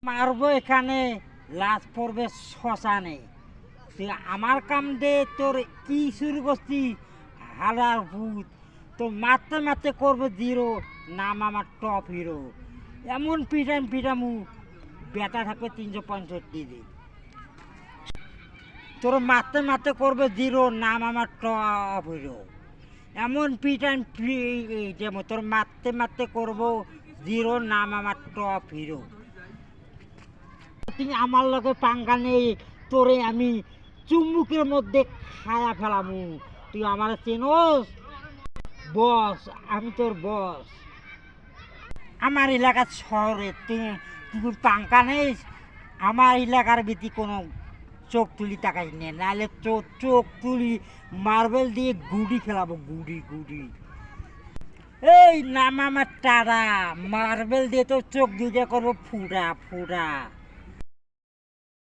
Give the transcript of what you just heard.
মারবো এখানে, লাশ পড়বে শ্মশানে। তুই আমার কাম দে, তোর কি শুরু করছি হালার ভূত। তো মারতে মারতে করবো জিরো, নাম আমার টপ হিরো। এমন পিটামু ব্যথা থাকবে 365 দিন। তোর মারতে মারতে করবে জিরো, নাম আমার টপ হিরো। এমন যেমন তোর মারতে মারতে করবো জিরো, নাম আমার টপ হিরো। তুই আমার লগে পাঙ্গা নেই, তোরে আমি চুম্বুকের মধ্যে খায়া ফেলামু। তুই আমার চেনোস? বস, আমি তোর বস। আমার এলাকার শহরে তুই পাঙ্কা নেই। আমার এলাকার ভিতরে কোনো চোখ তুলি তাকাই নে, নাহলে চোখ তুলি মার্বেল দিয়ে গুড়ি খেলাবো, গুড়ি। এই নাম আমার টারা, মার্বেল দিয়ে তো চোখ দুইটা করবো ফুটা।